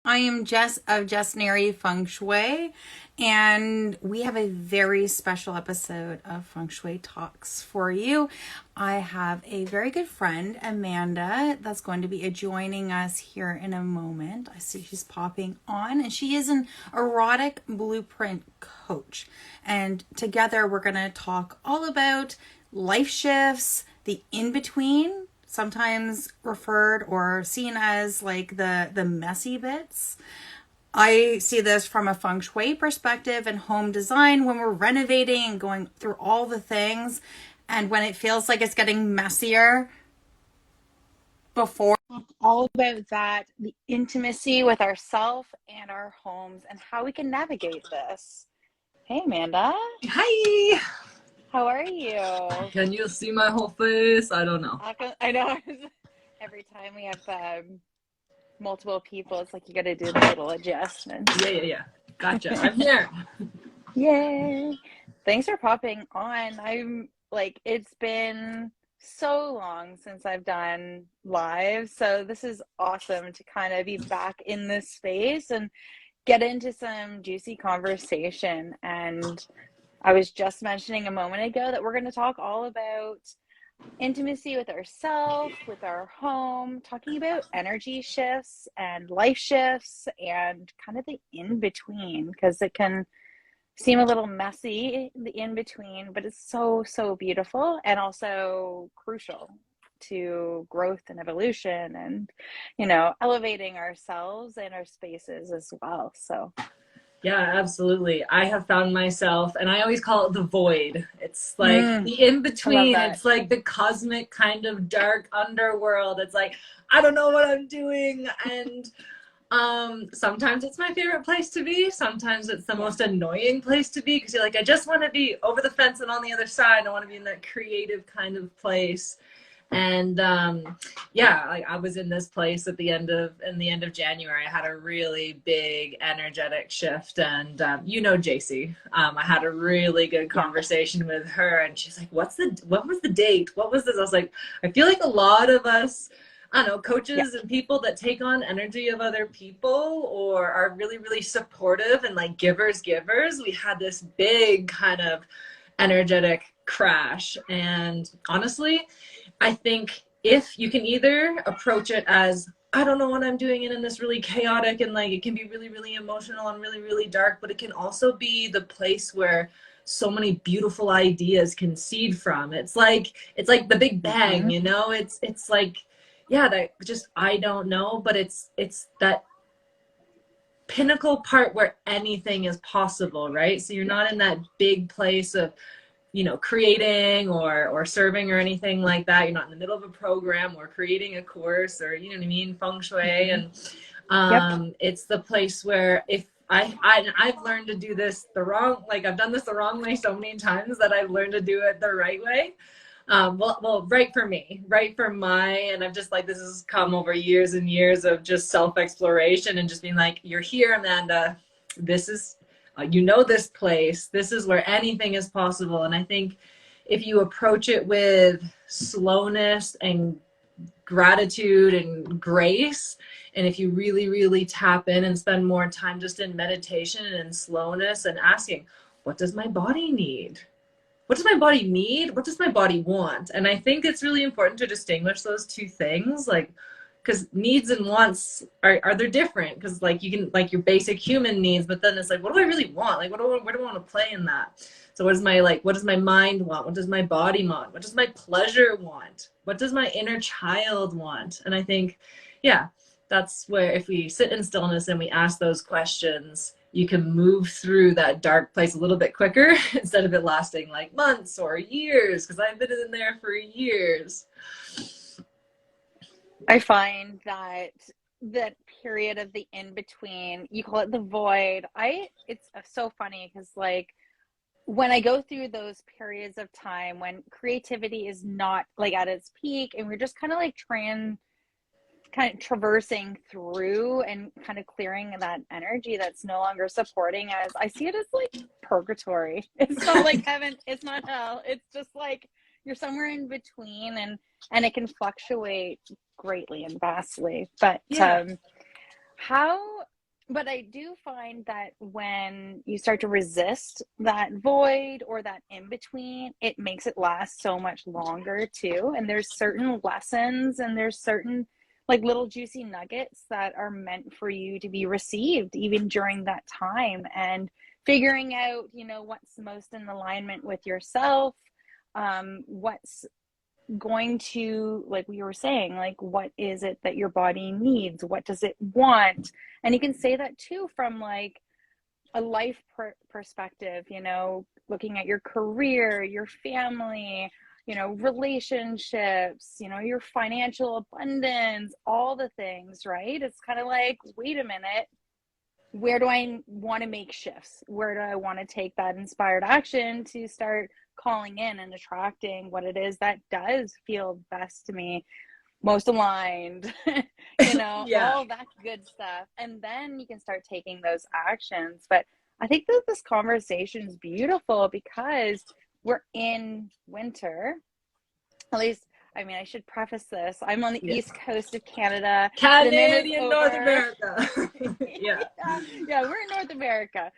I am Jess of Jess Neary Feng Shui, and we have a very special episode of Feng Shui Talks for you. I have a very good friend, Amanda, that's going to be joining us here in a moment. I see she's popping on, and she is an erotic blueprint coach. And together we're going to talk all about life shifts, the in between, sometimes referred or seen as like the messy bits. I see this from a feng shui perspective and home design when we're renovating and going through all the things, and when it feels like it's getting messier before. All about that, the intimacy with ourselves and our homes and how we can navigate this. Hey Amanda, Hi! how are you? Can you see my whole face? I don't know. I know. Every time we have multiple people, it's like you got to do the little adjustments. Yeah. Gotcha. I'm here. Yay! Thanks for popping on. I'm like, it's been so long since I've done live, so this is awesome to kind of be back in this space and get into some juicy conversation. And I was just mentioning a moment ago that we're going to talk all about intimacy with ourselves, with our home, talking about energy shifts and life shifts and kind of the in between, because it can seem a little messy, the in between, but it's so, so beautiful and also crucial to growth and evolution and, elevating ourselves and our spaces as well. So, Yeah, absolutely. I have found myself, and I always call it the void. It's like the in I love between. that. It's like the cosmic kind of dark underworld. It's like, I don't know what I'm doing. And sometimes it's my favorite place to be. Sometimes it's the most annoying place to be because you're like, I just want to be over the fence and on the other side. I want to be in that creative kind of place. And like I was in this place in the end of January. I had a really big energetic shift, and JC, I had a really good conversation with her, and she's like, what was the date? What was this? I was like, I feel like a lot of us, I don't know, coaches and people that take on energy of other people or are really, really supportive and like givers. We had this big kind of energetic crash. And honestly, I think if you can either approach it as, I don't know what I'm doing in this really chaotic and like it can be really, really emotional and really, really dark, but it can also be the place where so many beautiful ideas can seed from. It's like the Big Bang, It's like, yeah, that just, I don't know, but it's that pinnacle part where anything is possible, right? So you're not in that big place of creating or serving or anything like that. You're not in the middle of a program or creating a course or, you know what I mean, feng shui. And it's the place where if I've learned to do this I've done this the wrong way so many times that I've learned to do it the right way. Right for me, right for and I've just like, this has come over years and years of just self-exploration and just being like, you're here, Amanda. This is, this place, this is where anything is possible. And I think if you approach it with slowness and gratitude and grace, and if you really, really tap in and spend more time just in meditation and in slowness and asking, what does my body need? What does my body need? What does my body want? And I think it's really important to distinguish those two things, like, because needs and wants are they're different, because like you can like your basic human needs, but then it's like, what do I really want? Like, where do I want to play in that? So what does my mind want? What does my body want? What does my pleasure want? What does my inner child want? And I think, yeah, that's where if we sit in stillness and we ask those questions, you can move through that dark place a little bit quicker instead of it lasting like months or years, because I've been in there for years. I find that period of the in between, you call it the void. It's so funny because like when I go through those periods of time when creativity is not like at its peak and we're just kind of like traversing through and kind of clearing that energy that's no longer supporting us, I see it as like purgatory. It's not like heaven, it's not hell. It's just like you're somewhere in between, and it can fluctuate greatly and vastly. But how But I do find that when you start to resist that void or that in between, it makes it last so much longer too. And there's certain lessons and there's certain like little juicy nuggets that are meant for you to be received even during that time. And figuring out, you know, what's most in alignment with yourself, what's going to, like we were saying, like what is it that your body needs, what does it want. And you can say that too from like a life perspective, you know, looking at your career, your family, you know, relationships, you know, your financial abundance, all the things, right? It's kind of like, wait a minute, where do I want to make shifts? Where do I want to take that inspired action to start calling in and attracting what it is that does feel best to me, most aligned, you know, Yeah. all that good stuff. And then you can start taking those actions. But I think that this conversation is beautiful because we're in winter. At least, I mean, I should preface this. I'm on the east coast of Canada. Canadian North America. Yeah. Yeah, we're in North America.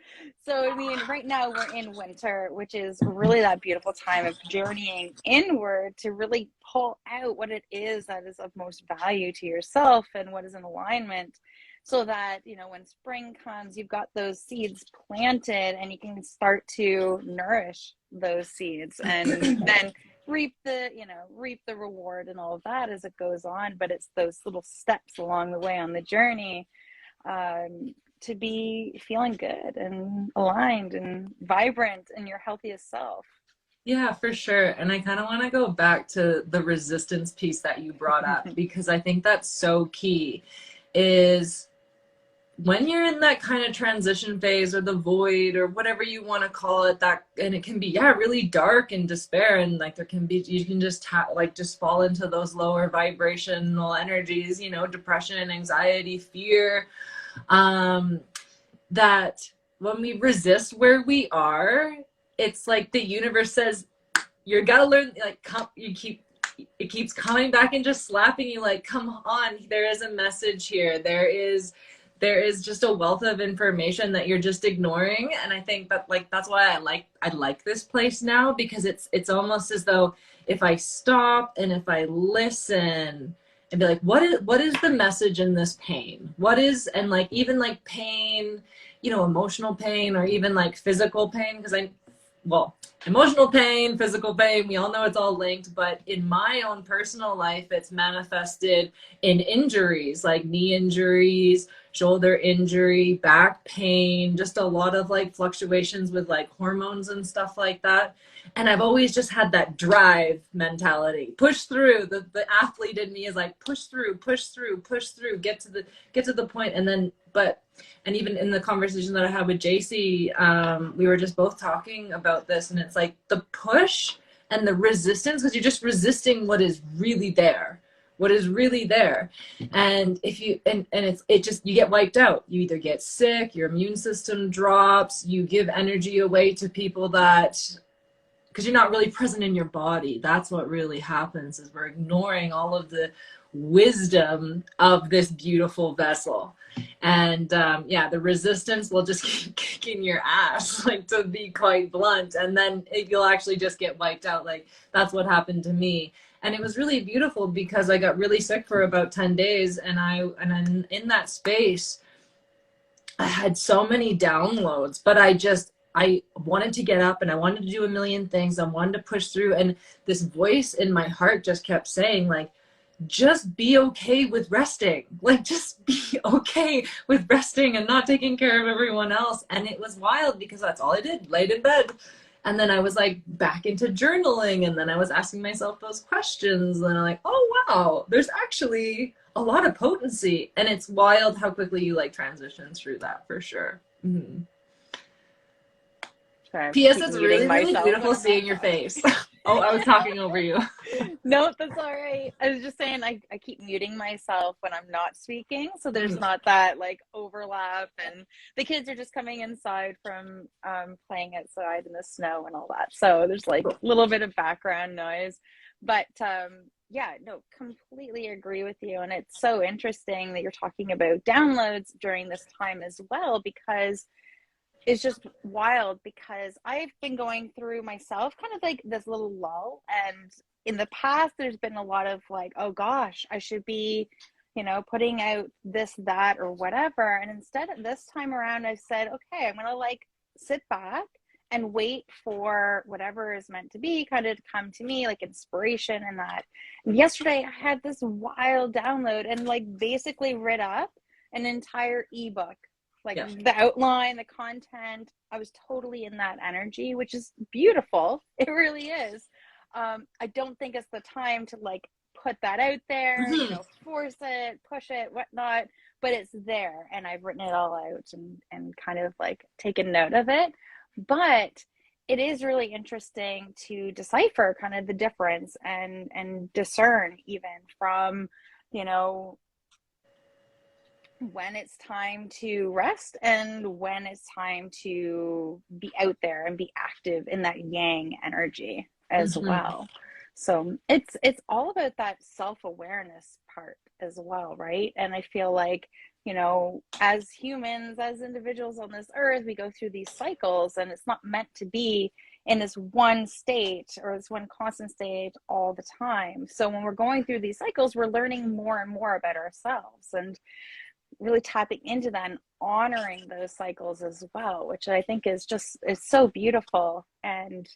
So, I mean, right now we're in winter, which is really that beautiful time of journeying inward to really pull out what it is that is of most value to yourself and what is in alignment, so that, you know, when spring comes, you've got those seeds planted and you can start to nourish those seeds and then reap the reward and all of that as it goes on. But it's those little steps along the way on the journey, to be feeling good and aligned and vibrant in your healthiest self. Yeah, for sure. And I kind of want to go back to the resistance piece that you brought up, because I think that's so key, is when you're in that kind of transition phase or the void or whatever you want to call it, that, and it can be, yeah, really dark and despair. And like there can be, you can just just fall into those lower vibrational energies, you know, depression, anxiety, fear, that when we resist where we are, it's like the universe says, you gotta learn, like, it keeps coming back and just slapping you like, come on, there is a message here. There is just a wealth of information that you're just ignoring. And I think that, like, that's why I like this place now, because it's almost as though if I stop and if I listen and be like, what is the message in this pain? What is, and like, even like pain, you know, emotional pain or even like physical pain, because emotional pain, physical pain, we all know it's all linked, but in my own personal life, it's manifested in injuries, like knee injuries, shoulder injury, back pain, just a lot of like fluctuations with like hormones and stuff like that. And I've always just had that drive mentality, push through. The athlete in me is like, push through, get to the point. And then, and even in the conversation that I had with JC, we were just both talking about this, and it's like the push and the resistance, because you're just resisting what is really there. And if you, and it just, you get wiped out. You either get sick, your immune system drops, you give energy away to people that, because you're not really present in your body. That's what really happens, is we're ignoring all of the wisdom of this beautiful vessel. And the resistance will just keep kicking your ass, like, to be quite blunt, and then you'll actually just get wiped out. Like, that's what happened to me. And it was really beautiful because I got really sick for about 10 days, and in that space I had so many downloads, but I wanted to get up and I wanted to do a million things. I wanted to push through, and this voice in my heart just kept saying, like, just be okay with resting. Like, just be okay with resting and not taking care of everyone else. And it was wild because that's all I did, laid in bed. And then I was like back into journaling, and then I was asking myself those questions, and I'm like, oh wow, there's actually a lot of potency. And it's wild how quickly you like transition through that, for sure. Mm-hmm. Sorry, P.S. It's really, really beautiful seeing your face. Oh, I was talking over you. No, that's all right. I was just saying I keep muting myself when I'm not speaking, so there's Mm. not that like overlap, and the kids are just coming inside from playing outside in the snow and all that. So there's like a little bit of background noise. But yeah, no, completely agree with you. And it's so interesting that you're talking about downloads during this time as well, because it's just wild, because I've been going through myself kind of like this little lull. And in the past, there's been a lot of like, oh gosh, I should be, putting out this, that, or whatever. And instead, this time around, I've said, okay, I'm going to like sit back and wait for whatever is meant to be kind of to come to me, like inspiration and that. And yesterday, I had this wild download and like basically read up an entire ebook, like Yeah. the outline, the content. I was totally in that energy, which is beautiful. It really is. I don't think it's the time to like put that out there, Mhm. force it, push it, whatnot, but it's there. And I've written it all out and kind of like taken note of it. But it is really interesting to decipher kind of the difference and discern even from, you know, when it's time to rest and when it's time to be out there and be active in that yang energy as Mhm. well. So it's all about that self-awareness part as well, right? And I feel like, as humans, as individuals on this earth, we go through these cycles, and it's not meant to be in this one state or this one constant state all the time. So when we're going through these cycles, we're learning more and more about ourselves, and really tapping into that and honoring those cycles as well, which I think is so beautiful. And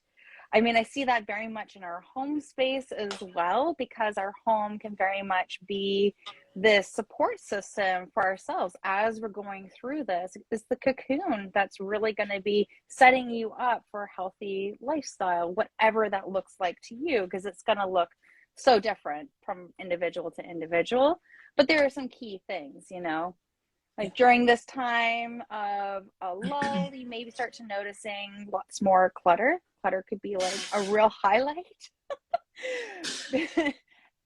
I mean, I see that very much in our home space as well, because our home can very much be this support system for ourselves as we're going through this. It's the cocoon that's really going to be setting you up for a healthy lifestyle, whatever that looks like to you, because it's going to look so different from individual to individual. But there are some key things, Yeah. like during this time of a lull, you maybe start to noticing lots more clutter. Clutter could be like a real highlight.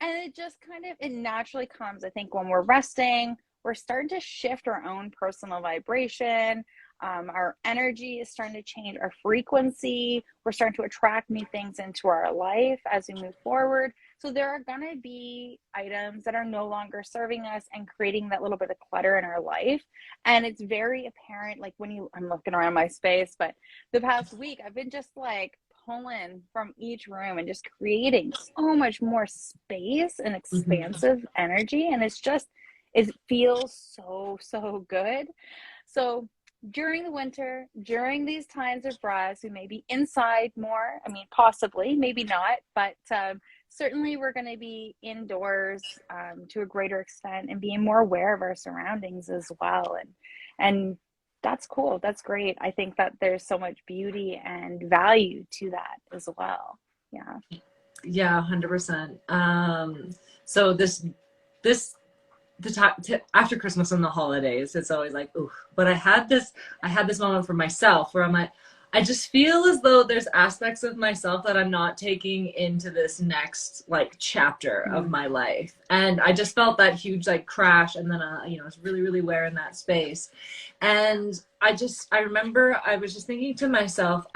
And it just kind of, it naturally comes, I think, when we're resting, we're starting to shift our own personal vibration. Our energy is starting to change, our frequency. We're starting to attract new things into our life as we move forward. So there are going to be items that are no longer serving us and creating that little bit of clutter in our life. And it's very apparent, like I'm looking around my space, but the past week I've been just like pulling from each room and just creating so much more space and Mhm. expansive energy. And it feels so, so good. So during the winter, during these times of rest, we may be inside more. I mean, possibly, maybe not, but certainly we're going to be indoors to a greater extent and being more aware of our surroundings as well. And that's cool. That's great. I think that there's so much beauty and value to that as well. Yeah. Yeah, 100%. So this the time after Christmas and the holidays, it's always like, ooh. But I had this moment for myself where I'm like, I just feel as though there's aspects of myself that I'm not taking into this next like chapter of Mm. my life, and I just felt that huge like crash, and then I was really really aware in that space, and I remember I was just thinking to myself,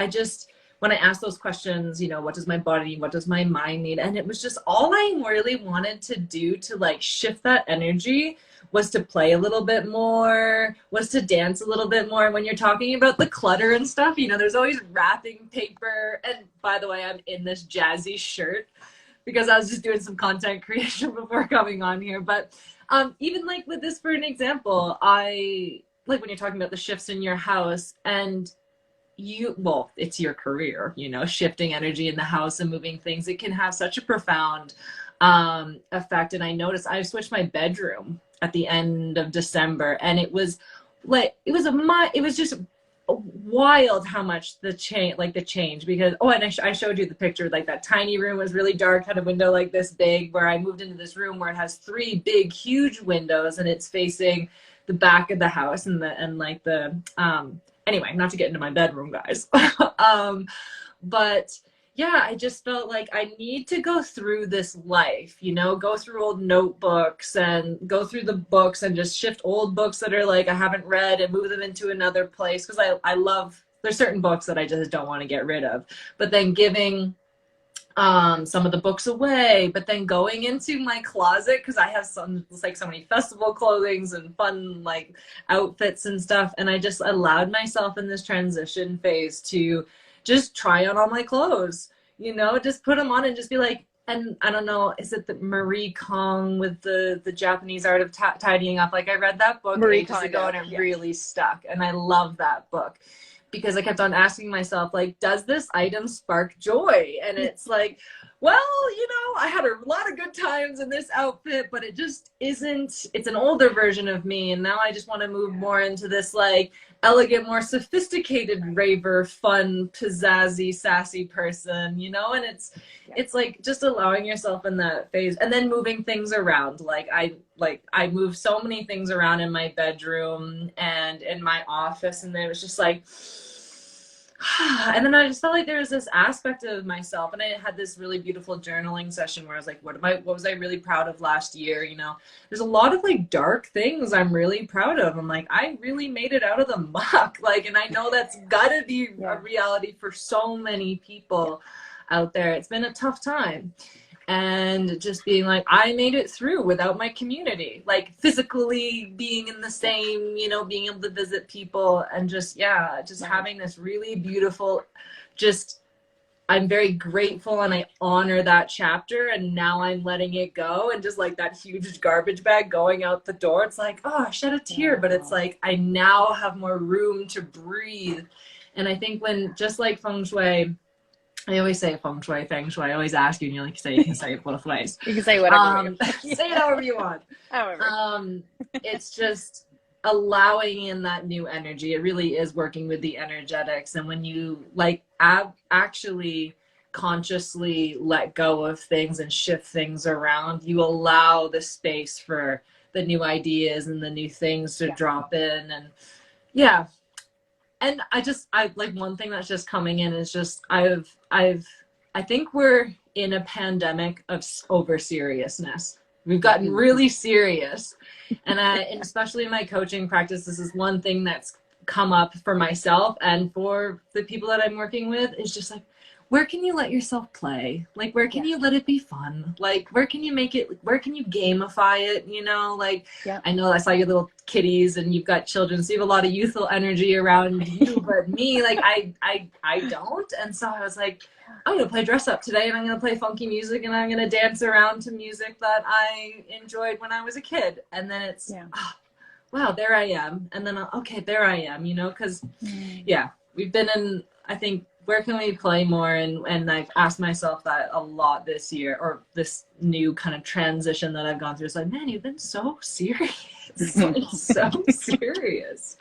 when I asked those questions, what does my body, what does my mind need? And it was just all I really wanted to do to like shift that energy was to play a little bit more, was to dance a little bit more. When you're talking about the clutter and stuff, there's always wrapping paper. And by the way, I'm in this jazzy shirt because I was just doing some content creation before coming on here. But even like with this, for an example, I like when you're talking about the shifts in your house and it's your career, shifting energy in the house and moving things, it can have such a profound effect. And I noticed I switched my bedroom at the end of December, and it was like it was just wild how much the change, because and I showed you the picture, like that tiny room was really dark, had a window like this big, where I moved into this room where it has three big huge windows and it's facing the back of the house, and like the anyway, not to get into my bedroom, guys. But yeah, I just felt like I need to go through this life, you know, go through old notebooks and go through the books and just shift old books that are like I haven't read and move them into another place. Because I love, there's certain books that I just don't want to get rid of. But then giving some of the books away, but then going into my closet because I have some, like, so many festival clothings and fun like outfits and stuff, and I just allowed myself in this transition phase to just try on all my clothes, you know, just put them on and just be like, and I don't know, is it the Marie Kong with the Japanese art of tidying up? Like, I read that book Marie ages ago Kondo, and it yeah. really stuck, and I love that book because I kept on asking myself, like, does this item spark joy? And it's like, well, you know, I had a lot of good times in this outfit, but it just isn't, it's an older version of me. And now I just want to move more into this like elegant, more sophisticated raver, fun, pizzazzy, sassy person, you know? And it's like just allowing yourself in that phase and then moving things around. Like I move so many things around in my bedroom and in my office, and it was just like, and then I just felt like there was this aspect of myself, and I had this really beautiful journaling session where I was like, what was I really proud of last year? You know, there's a lot of like dark things I'm really proud of. I'm like, I really made it out of the muck. Like, and I know that's gotta be a reality for so many people out there. It's been a tough time. And just being like, I made it through without my community, like physically being in the same, you know, being able to visit people and just, yeah, just having this really beautiful, just, I'm very grateful and I honor that chapter, and now I'm letting it go, and just like that huge garbage bag going out the door, it's like, oh, I shed a tear, but it's like I now have more room to breathe. And I think when, just like Feng Shui, I always say Feng Shui, Feng Shui. I always ask you, and you're like, you can say it both ways. You can say whatever. Say it however you want. However. It's just allowing in that new energy. It really is working with the energetics. And when you like actually consciously let go of things and shift things around, you allow the space for the new ideas and the new things to drop in. And yeah. And I like, one thing that's just coming in is just I think we're in a pandemic of over seriousness. We've gotten really serious, and especially in my coaching practice, this is one thing that's come up for myself and for the people that I'm working with, is just like, where can you let yourself play? Like, where can you let it be fun? Like, where can you make it, where can you gamify it? You know, like, I know I saw your little kitties and you've got children, so you have a lot of youthful energy around you, but me, like, I don't. And so I was like, I'm going to play dress up today, and I'm going to play funky music, and I'm going to dance around to music that I enjoyed when I was a kid. And then it's, oh, wow, there I am. And then, okay, there I am, you know, because, we've been in, I think, where can we play more? And I've asked myself that a lot this year, or this new kind of transition that I've gone through. It's like, man, you've been so serious. Like, so serious.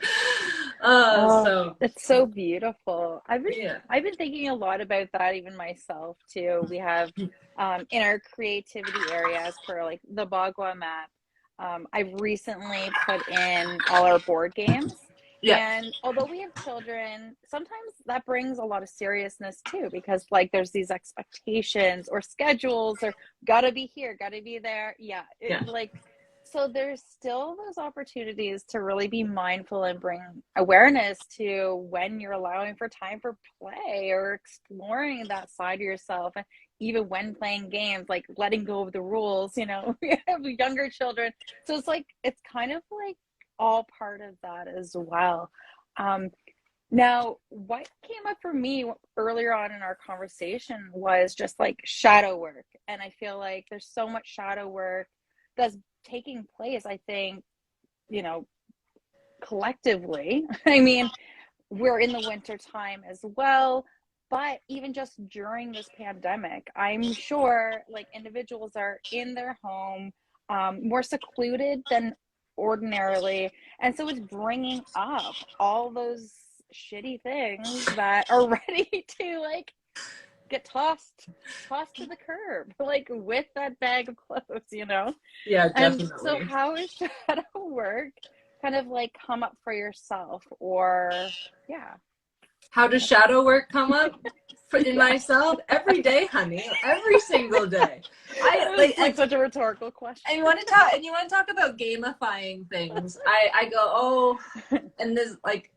So it's so beautiful. I've been thinking a lot about that even myself too. We have in our creativity areas for like the Bagua map, I've recently put in all our board games. And although we have children, sometimes that brings a lot of seriousness too, because like there's these expectations or schedules, or gotta be here, gotta be there. Like, so there's still those opportunities to really be mindful and bring awareness to when you're allowing for time for play or exploring that side of yourself. And even when playing games, like letting go of the rules, you know, we have younger children. So it's like, it's kind of like all part of that as well. Now, what came up for me earlier on in our conversation was just like shadow work. And I feel like there's so much shadow work that's taking place, I think, you know, collectively. I mean, we're in the winter time as well, but even just during this pandemic, I'm sure like individuals are in their home, more secluded than ordinarily, and so it's bringing up all those shitty things that are ready to like get tossed to the curb, like with that bag of clothes, you know. Definitely. And so how is shadow work kind of like come up for yourself, or How does shadow work come up in myself? Every day, honey. Every single day. I like such a rhetorical question. And you want to talk about gamifying things. I go, oh, and this like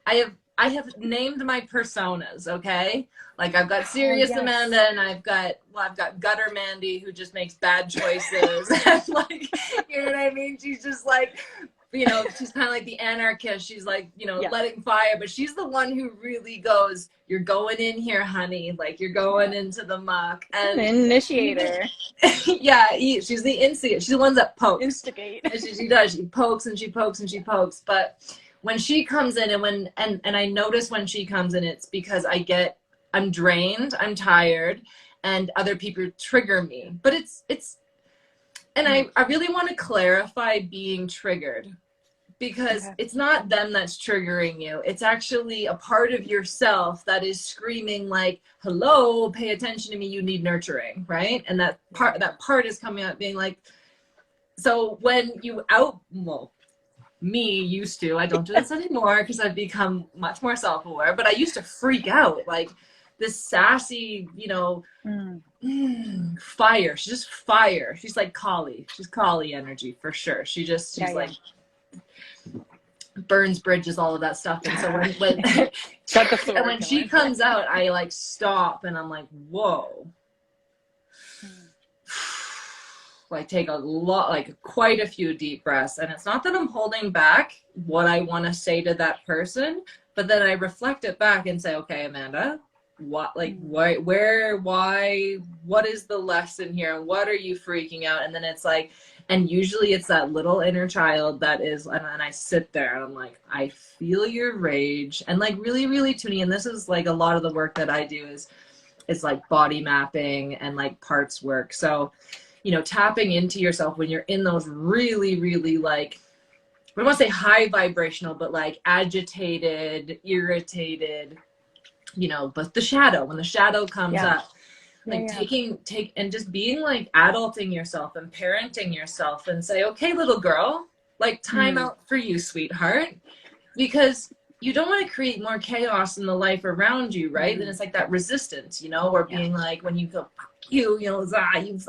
I have named my personas, okay? Like I've got serious Amanda, and I've got gutter Mandy, who just makes bad choices. And like, you know what I mean? She's just like, you know, she's kind of like the anarchist. She's like, you know, letting fire, but she's the one who really goes, you're going in here, honey. Like you're going into the muck. And an initiator. Yeah, she's the instigator. She's the one that pokes. Instigate. And she does. She pokes and she pokes and she pokes. But when she comes in, and I notice when she comes in, it's because I'm drained, I'm tired, and other people trigger me. But and I really want to clarify being triggered, because it's not them that's triggering you. It's actually a part of yourself that is screaming like, hello, pay attention to me, you need nurturing, right? And that part is coming out being like, so when you me used to, I don't do this anymore because I've become much more self-aware, but I used to freak out like this sassy, you know, fire. She's just fire. She's like Kali. She's Kali energy for sure. She's like burns bridges, all of that stuff. And so when she comes out, I like stop and I'm like, whoa. Like take a lot, like quite a few deep breaths. And it's not that I'm holding back what I want to say to that person, but then I reflect it back and say, okay, Amanda, what, like, why, where, why, what is the lesson here? And what are you freaking out? And then it's like, and usually it's that little inner child that is, and I sit there and I'm like, I feel your rage, and like really, really tuning. And this is like a lot of the work that I do is like body mapping and like parts work. So, you know, tapping into yourself when you're in those really, really like, I don't want to say high vibrational, but like agitated, irritated, you know, but the shadow, when the shadow comes up, like take and just being like adulting yourself and parenting yourself and say, okay, little girl, like time out for you, sweetheart, because you don't want to create more chaos in the life around you, right? And it's like that resistance, you know, or being like, when you go, you know,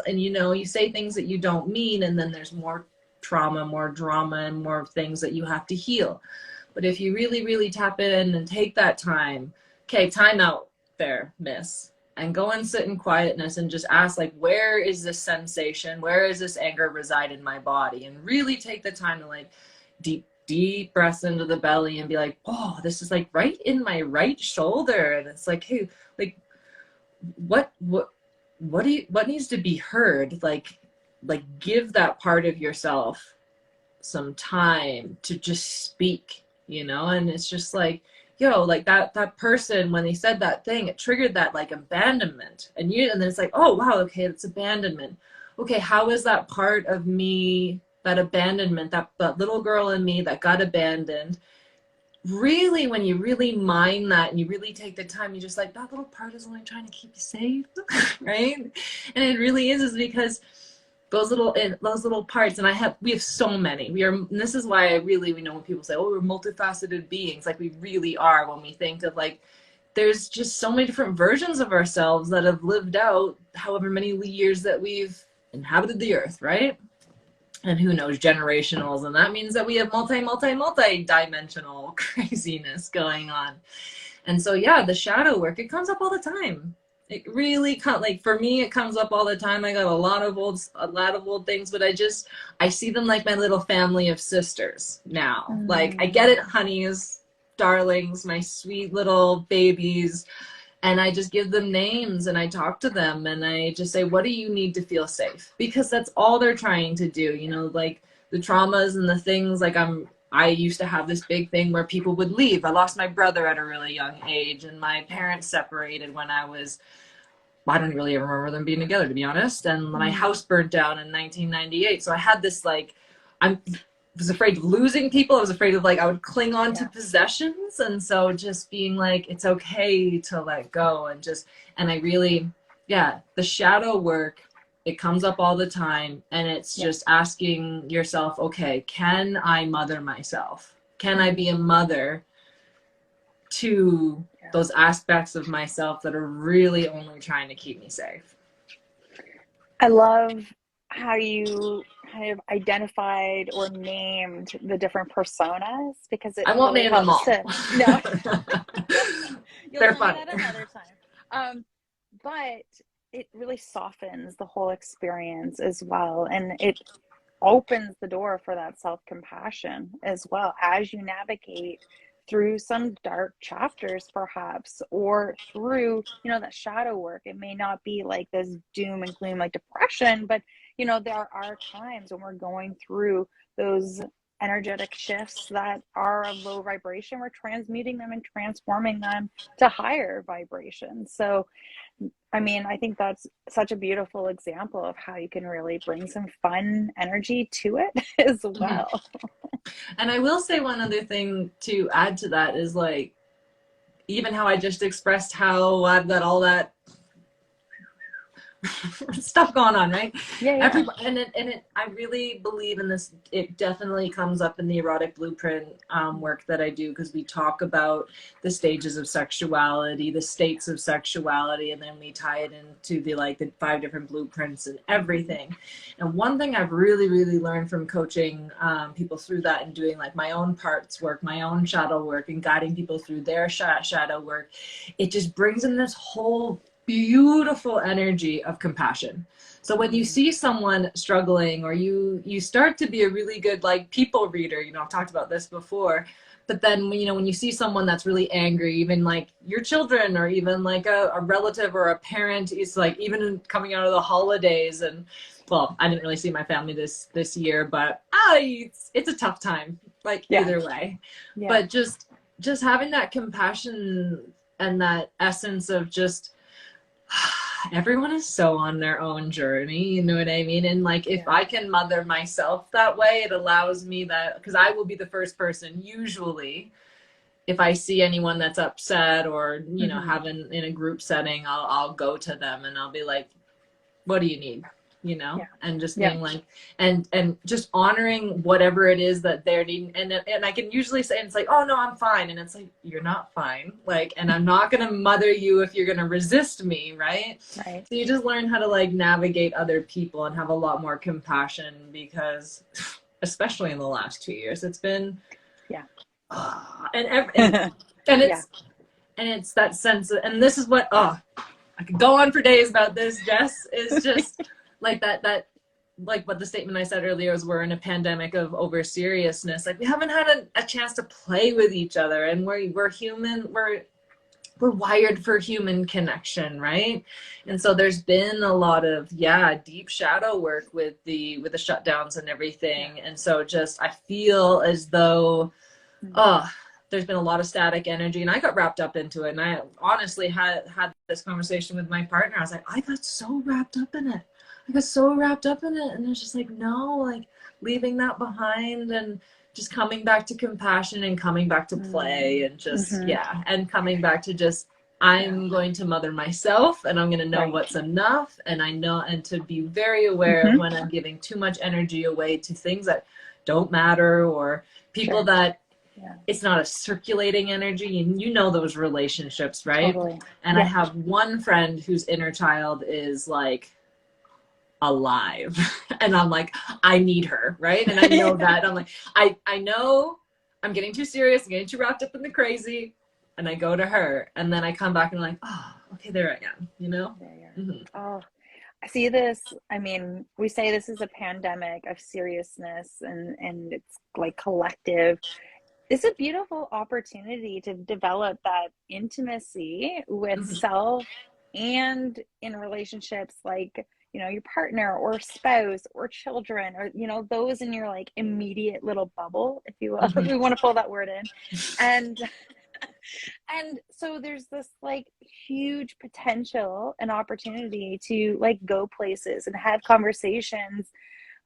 and you know, you say things that you don't mean, and then there's more trauma, more drama, and more things that you have to heal. But if you really, really tap in and take that time, okay, time out there, miss, and go and sit in quietness and just ask, like, where is this sensation? Where is this anger reside in my body? And really take the time to like deep breaths into the belly and be like, oh, this is like right in my right shoulder. And it's like, hey, like what needs to be heard? Like give that part of yourself some time to just speak, you know? And it's just like, yo, like that person, when they said that thing, it triggered that like abandonment. And then it's like, oh wow, okay, it's abandonment. Okay, how is that part of me, that abandonment, that little girl in me that got abandoned, really, when you really mine that and you really take the time, you just like, that little part is only trying to keep you safe, right? And it really is because those little parts, and we have so many. And this is why we know when people say, oh, we're multifaceted beings, like we really are, when we think of like, there's just so many different versions of ourselves that have lived out however many years that we've inhabited the earth, right? And who knows, generationals, and that means that we have multi-dimensional craziness going on. And so yeah, the shadow work, it comes up all the time. It really like for me, it comes up all the time. I got a lot of old things, but I see them like my little family of sisters now. Like, I get it, honeys, darlings, my sweet little babies. And I just give them names and I talk to them and I just say, what do you need to feel safe? Because that's all they're trying to do. You know, like the traumas and the things, like I used to have this big thing where people would leave. I lost my brother at a really young age, and my parents separated when I don't really ever remember them being together, to be honest. And my house burnt down in 1998. So I had this like, I was afraid of losing people. I was afraid of like, I would cling on to possessions. And so just being like, it's okay to let go and I really, the shadow work, it comes up all the time. And it's just asking yourself, okay, can I mother myself? Can I be a mother to those aspects of myself that are really only trying to keep me safe. I love how you kind of identified or named the different personas, because it I won't really name them helps all. to no. You'll They're tell me funny. that another time. But it really softens the whole experience as well, and it opens the door for that self-compassion as well as you navigate through some dark chapters, perhaps, or through, you know, that shadow work. It may not be like this doom and gloom like depression, but you know, there are times when we're going through those energetic shifts that are of low vibration. We're transmuting them and transforming them to higher vibrations. So I mean, I think that's such a beautiful example of how you can really bring some fun energy to it as well. And I will say one other thing to add to that is, like, even how I just expressed how I've got all that stuff going on, right? Yeah. I really believe in this. It definitely comes up in the erotic blueprint work that I do, because we talk about the stages of sexuality, the states of sexuality, and then we tie it into the 5 different blueprints and everything. And one thing I've really, really learned from coaching people through that and doing like my own parts work, my own shadow work, and guiding people through their shadow work, it just brings in this whole beautiful energy of compassion. So when you see someone struggling, or you start to be a really good like people reader, you know, I've talked about this before, but then, you know, when you see someone that's really angry, even like your children, or even like a relative or a parent, it's like, even coming out of the holidays, and well, I didn't really see my family this year, but it's a tough time, like either way. But just having that compassion and that essence of just, everyone is so on their own journey, you know what I mean? And like, if I can mother myself that way, it allows me that, because I will be the first person usually, if I see anyone that's upset, or you know, having in a group setting, I'll go to them and I'll be like, what do you need? You know, and just being like, and just honoring whatever it is that they're needing. And I can usually say, and it's like, oh no, I'm fine. And it's like, you're not fine. Like, and I'm not going to mother you if you're going to resist me. Right. So you just learn how to like navigate other people and have a lot more compassion, because especially in the last 2 years, it's been, and it's that sense of, and this is what, I could go on for days about this, Jess, is just like that like what the statement I said earlier was, we're in a pandemic of over seriousness. Like, we haven't had a chance to play with each other, and we're human, we're wired for human connection, right? And so there's been a lot of deep shadow work with the shutdowns and everything. And so just, I feel as though there's been a lot of static energy, and I got wrapped up into it. And I honestly had this conversation with my partner. I was like, I got so wrapped up in it. And it's just like, no, like leaving that behind, and just coming back to compassion, and coming back to play, and just, and coming back to just, I'm going to mother myself, and I'm going to know what's enough. And and to be very aware of when I'm giving too much energy away to things that don't matter, or people that, it's not a circulating energy, and you know those relationships, right? Totally. And I have one friend whose inner child is like alive, and I'm like, I need her, right? And I know that I'm like, I know I'm getting too serious, I'm getting too wrapped up in the crazy, and I go to her, and then I come back and I'm like, oh, okay, there I am, you know? Oh, I see this. I mean, we say this is a pandemic of seriousness, and it's like collective. It's a beautiful opportunity to develop that intimacy with self, and in relationships, like, you know, your partner or spouse or children, or, you know, those in your like immediate little bubble, if you will, if we want to pull that word in. And so there's this like huge potential and opportunity to like go places and have conversations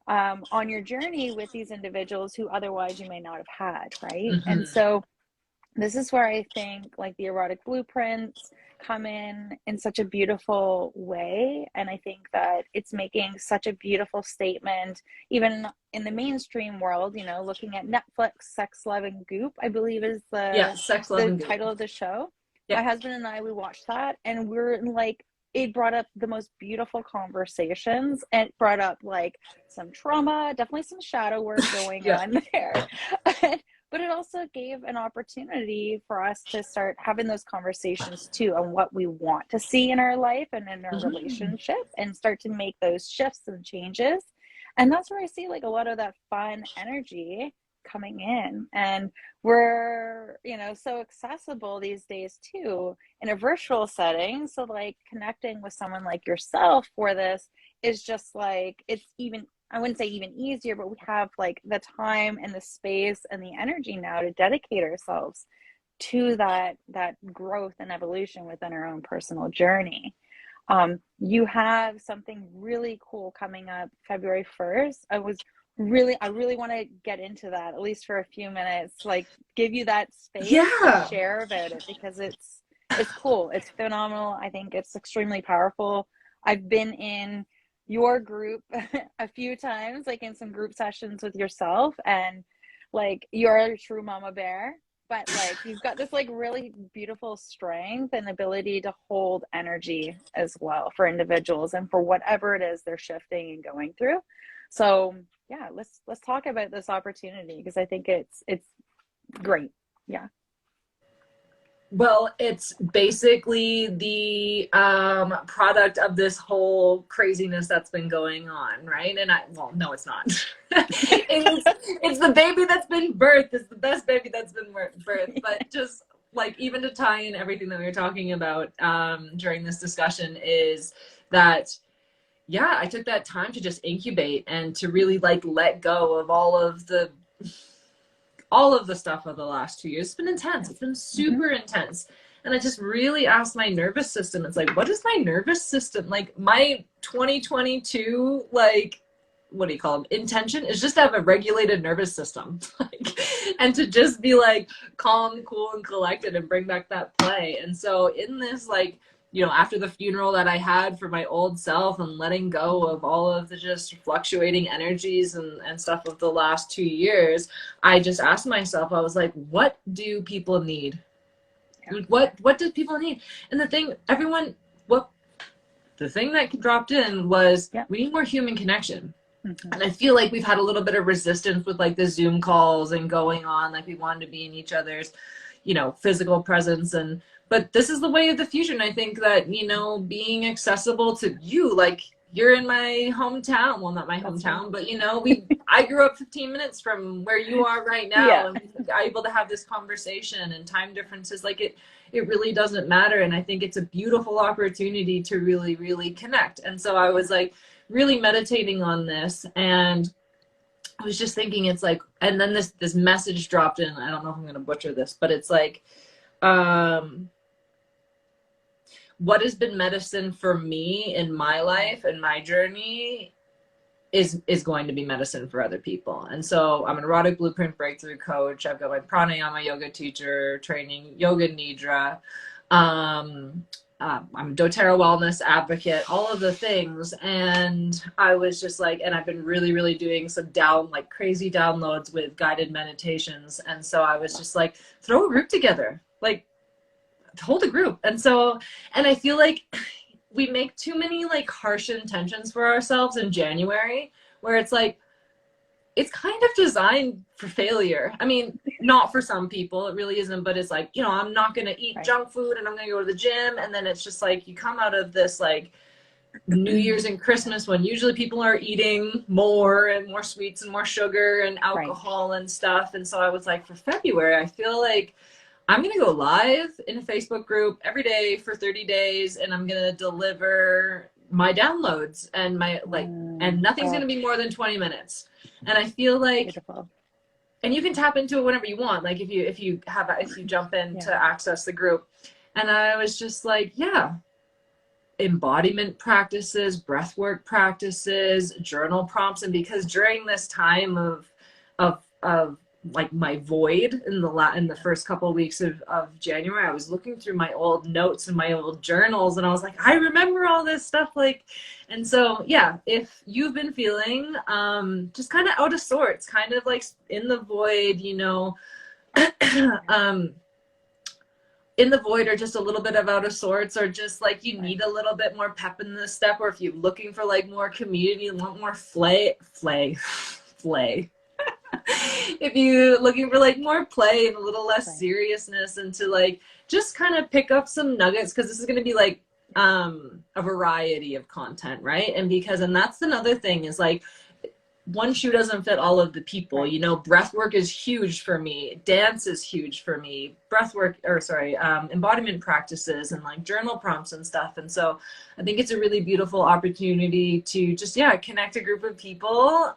on your journey with these individuals who otherwise you may not have had, right? And so this is where I think like the erotic blueprints come in such a beautiful way. And I think that it's making such a beautiful statement, even in the mainstream world, you know, looking at Netflix, Sex, Love, and Goop, I believe is Sex, Love, the and Goop. title of the show. Yeah. My husband and I, we watched that, and we're like, it brought up the most beautiful conversations, and it brought up like some trauma, definitely some shadow work going on there. But it also gave an opportunity for us to start having those conversations too on what we want to see in our life and in our relationship, and start to make those shifts and changes. And that's where I see like a lot of that fun energy coming in. And we're, you know, so accessible these days too in a virtual setting. So like connecting with someone like yourself for this is just like, it's even, I wouldn't say even easier, but we have like the time and the space and the energy now to dedicate ourselves to that growth and evolution within our own personal journey. You have something really cool coming up February 1st. I really want to get into that, at least for a few minutes, like give you that space to share about it, because it's cool. It's phenomenal. I think it's extremely powerful. I've been in your group a few times, like in some group sessions with yourself, and like you're a true mama bear, but like you've got this like really beautiful strength and ability to hold energy as well for individuals and for whatever it is they're shifting and going through. So yeah, let's talk about this opportunity, because I think it's great. Yeah. Well, it's basically the product of this whole craziness that's been going on, right? And no, it's not. it's the baby that's been birthed. It's the best baby that's been birthed. But just like, even to tie in everything that we were talking about during this discussion, is that I took that time to just incubate and to really like let go of all of the stuff of the last 2 years. It's been intense. It's been super intense. And I just really asked my nervous system. It's like, what is my nervous system? Like my 2022, like, what do you call them? Intention is just to have a regulated nervous system. Like, and to just be like calm, cool, and collected and bring back that play. And so in this, like, you know, after the funeral that I had for my old self and letting go of all of the just fluctuating energies and stuff of the last 2 years, I just asked myself, I was like, what do people need? Yeah. What do people need? And the thing that dropped in was, we need more human connection. And I feel like we've had a little bit of resistance with like the Zoom calls and going on, like we wanted to be in each other's, you know, physical presence. But this is the way of the future. And I think that, you know, being accessible to you, like you're in my hometown. Well, not my hometown, but you know, I grew up 15 minutes from where you are right now. And we are able to have this conversation, and time differences, like it really doesn't matter. And I think it's a beautiful opportunity to really, really connect. And so I was like really meditating on this, and I was just thinking, it's like, and then this message dropped in. I don't know if I'm going to butcher this, but it's like, what has been medicine for me in my life and my journey is going to be medicine for other people. And so I'm an erotic blueprint breakthrough coach. I've got my pranayama yoga teacher training, yoga nidra. I'm a doTERRA wellness advocate, all of the things. And I was just like, and I've been really, really doing some crazy downloads with guided meditations. And so I was just like, throw a group together, like hold a group. And I feel like we make too many like harsh intentions for ourselves in January, where it's like, it's kind of designed for failure. I mean, not for some people, it really isn't, but it's like, you know, I'm not going to eat junk food and I'm going to go to the gym. And then it's just like, you come out of this like New Year's and Christmas, when usually people are eating more and more sweets and more sugar and alcohol and stuff. And so I was like, for February, I feel like I'm going to go live in a Facebook group every day for 30 days. And I'm going to deliver my downloads and and nothing's going to be more than 20 minutes. And I feel like, beautiful. And you can tap into it whenever you want. Like if you jump in to access the group. And I was just like, embodiment practices, breathwork practices, journal prompts. And because during this time of like my void in the first couple of weeks of January. I was looking through my old notes and my old journals, and I was like, I remember all this stuff. Like, and so, yeah, if you've been feeling just kind of out of sorts, kind of like in the void, you know, in the void, or just a little bit of out of sorts, or just like you need a little bit more pep in this step, or if you're looking for like more community, want more flay. If you're looking for like more play and a little less seriousness, and to like just kind of pick up some nuggets, because this is going to be like a variety of content, right? And that's another thing, is like one shoe doesn't fit all of the people. You know, breath work is huge for me. Dance is huge for me. Embodiment practices and like journal prompts and stuff. And so I think it's a really beautiful opportunity to just, connect a group of people,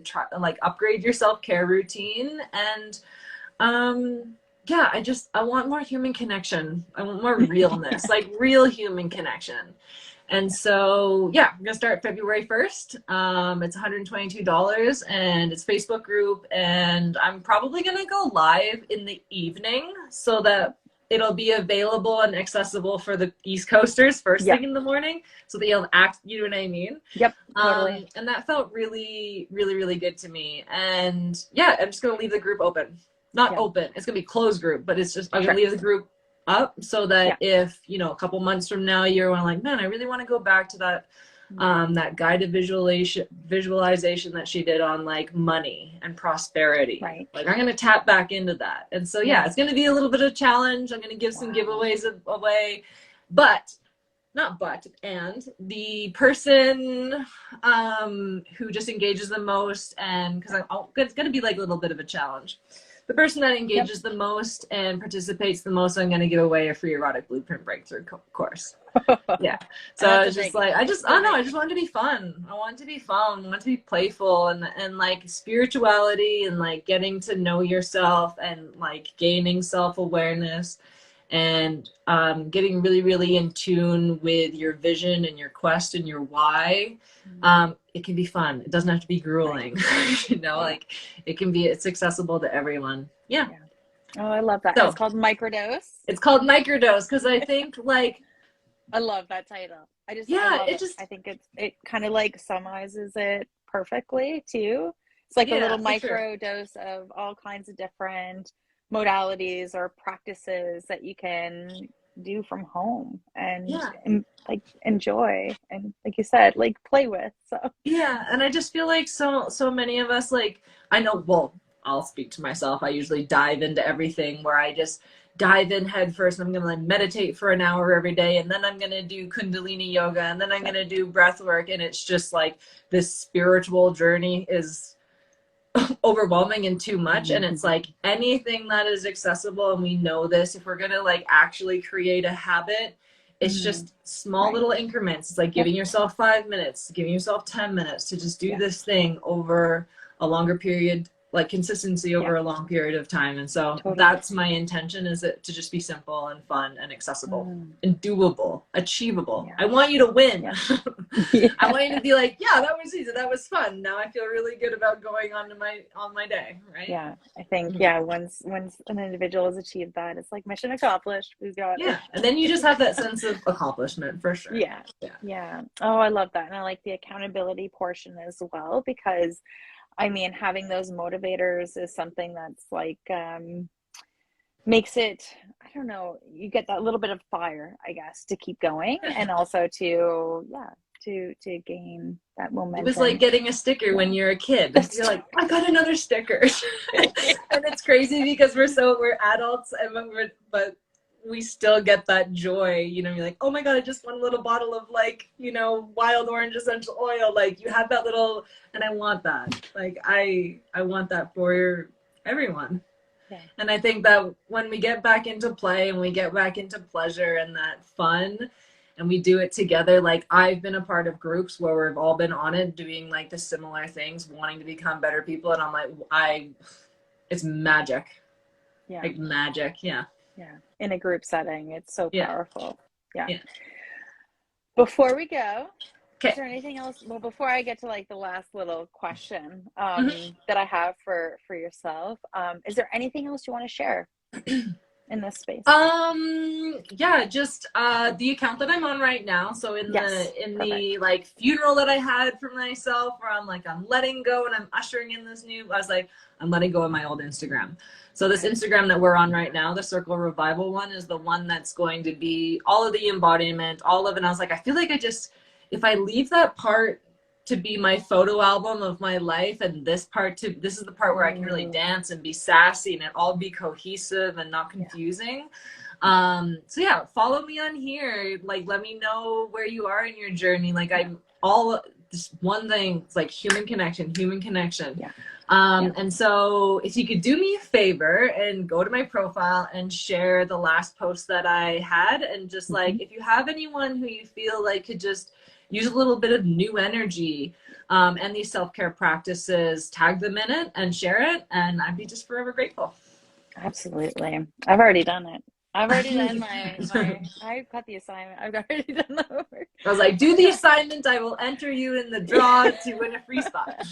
try like upgrade your self-care routine. And I want more human connection. I want more realness, like real human connection. And so, we're going to start February 1st. It's $122, and it's Facebook group. And I'm probably going to go live in the evening so that it'll be available and accessible for the East Coasters first thing in the morning, so that you'll you know what I mean? Yep, totally. And that felt really, really, really good to me. And I'm just going to leave the group open. Not open. It's going to be closed group, but it's just, I'm going to leave the group up, so that if, you know, a couple months from now you're like, man, I really want to go back to that that guided visualization that she did on like money and prosperity, like I'm going to tap back into that. And so it's going to be a little bit of a challenge. I'm going to give some giveaways away, and the person who just engages the most, and because it's going to be like a little bit of a challenge, the person that engages the most and participates the most, I'm going to give away a free erotic blueprint breakthrough course. So it's just like, I just want it to be fun. I want it to be fun. I want it to be playful, and like spirituality, and like getting to know yourself, and like gaining self-awareness, and getting really, really in tune with your vision and your quest and your why. It can be fun. It doesn't have to be grueling. You know, like it's accessible to everyone. Oh, I love that. So, it's called Microdose. It's called Microdose because I think like I love that title. I think it kind of like summarizes it perfectly too. It's like a little micro dose of all kinds of different modalities or practices that you can do from home and like enjoy, and like you said, like play with. So and I just feel like so many of us, like, I know, well, I'll speak to myself. I usually dive into everything where I just dive in head first. I'm gonna like meditate for an hour every day, and then I'm gonna do Kundalini yoga, and then I'm gonna do breath work, and it's just like this spiritual journey is overwhelming and too much. And it's like anything that is accessible, and we know this, if we're gonna like actually create a habit, it's just small little increments. It's like giving yourself 5 minutes, giving yourself 10 minutes to just do this thing over a longer period, like consistency over a long period of time. And so that's my intention, is it to just be simple and fun and accessible and doable, achievable. I want you to win. I want you to be like, that was easy, that was fun, now I feel really good about going on my day, right? I think once an individual has achieved that, it's like mission accomplished. We've got and then you just have that sense of accomplishment for sure. Oh, I love that. And I like the accountability portion as well, because I mean, having those motivators is something that's like makes it, I don't know, you get that little bit of fire, I guess, to keep going, and also to gain that momentum. It was like getting a sticker when you're a kid. You're like, I got another sticker. And it's crazy because we're adults, but we still get that joy, you know. You're like, oh my god, I just want a little bottle of like, you know, wild orange essential oil. Like, you have that little, and I want that. Like, I want that for everyone. And I think that when we get back into play and we get back into pleasure and that fun, and we do it together, like I've been a part of groups where we've all been on it doing like the similar things, wanting to become better people, and I'm like, it's magic. Like magic. In a group setting, it's so powerful. Before we go, Is there anything else? Well, before I get to like the last little question that I have for yourself, is there anything else you want to share in this space? Yeah, just the account that I'm on right now. So in the like funeral that I had for myself, where I'm like, I'm letting go and I'm ushering in this new, I was like, I'm letting go of my old Instagram. So this Instagram that we're on right now, the Circle Revival one, is the one that's going to be all of the embodiment, all of it. And I was like, I feel like if I leave that part to be my photo album of my life, and this is the part where I can really dance and be sassy and it all be cohesive and not confusing. So yeah, follow me on here. Like, let me know where you are in your journey. Like, I'm all this one thing. It's like human connection. Yeah. And so if you could do me a favor and go to my profile and share the last post that I had, and just like, if you have anyone who you feel like could just use a little bit of new energy and these self-care practices, tag them in it and share it, and I'd be just forever grateful. Absolutely. I've already done it. I've already done I've got the assignment. I've already done the work. I was like, do the assignment. I will enter you in the draw to win a free spot.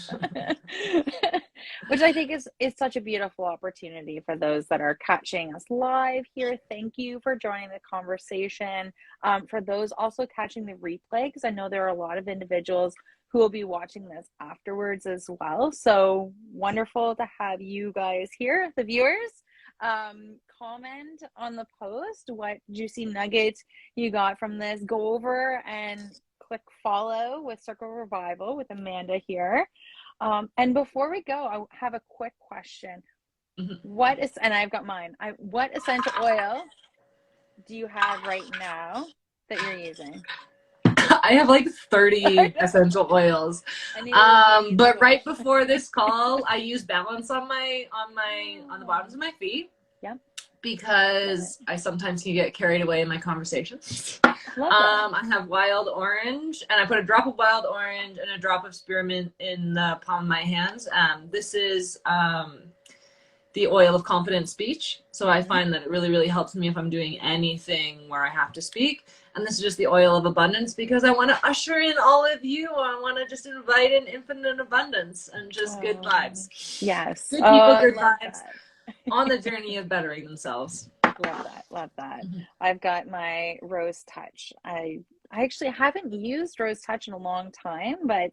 Which I think is such a beautiful opportunity for those that are catching us live here. Thank you for joining the conversation. For those also catching the replay, because I know there are a lot of individuals who will be watching this afterwards as well. So wonderful to have you guys here, the viewers. Comment on the post what juicy nuggets you got from this. Go over and click follow with Circle Revival with Amanda here. And before we go, I have a quick question. And I've got mine. What essential oil do you have right now that you're using? I have like 30 essential oils. But right before this call, I use balance on the bottoms of my feet. Yeah. Because I sometimes can get carried away in my conversations. I have wild orange, and I put a drop of wild orange and a drop of spearmint in the palm of my hands. This is the oil of confident speech. So I find that it really, really helps me if I'm doing anything where I have to speak. And this is just the oil of abundance, because I want to usher in all of you. I want to just invite in infinite abundance and just good vibes. Yes. Good people, good vibes. On the journey of bettering themselves. Love that. I've got my Rose Touch. I actually haven't used Rose Touch in a long time, but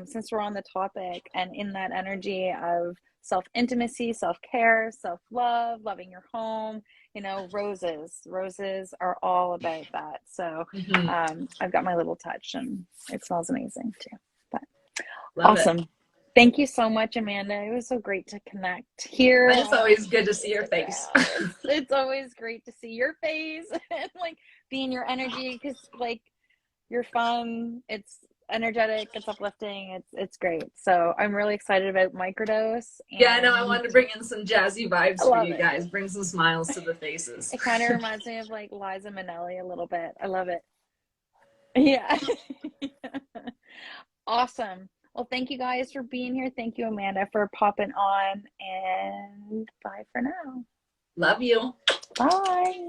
since we're on the topic and in that energy of self-intimacy, self-care, self-love, loving your home, roses are all about that. So I've got my little touch, and it smells amazing too. But awesome. Thank you so much, Amanda. It was so great to connect here. It's always good to see your face. It's always great to see your face and like be in your energy, because like you're fun. It's energetic. It's uplifting. It's great. So I'm really excited about Microdose. Yeah, I know. I wanted to bring in some jazzy vibes for you guys. Bring some smiles to the faces. It kind of reminds me of like Liza Minnelli a little bit. I love it. Yeah. Awesome. Well, thank you guys for being here. Thank you, Amanda, for popping on, and bye for now. Love you. Bye.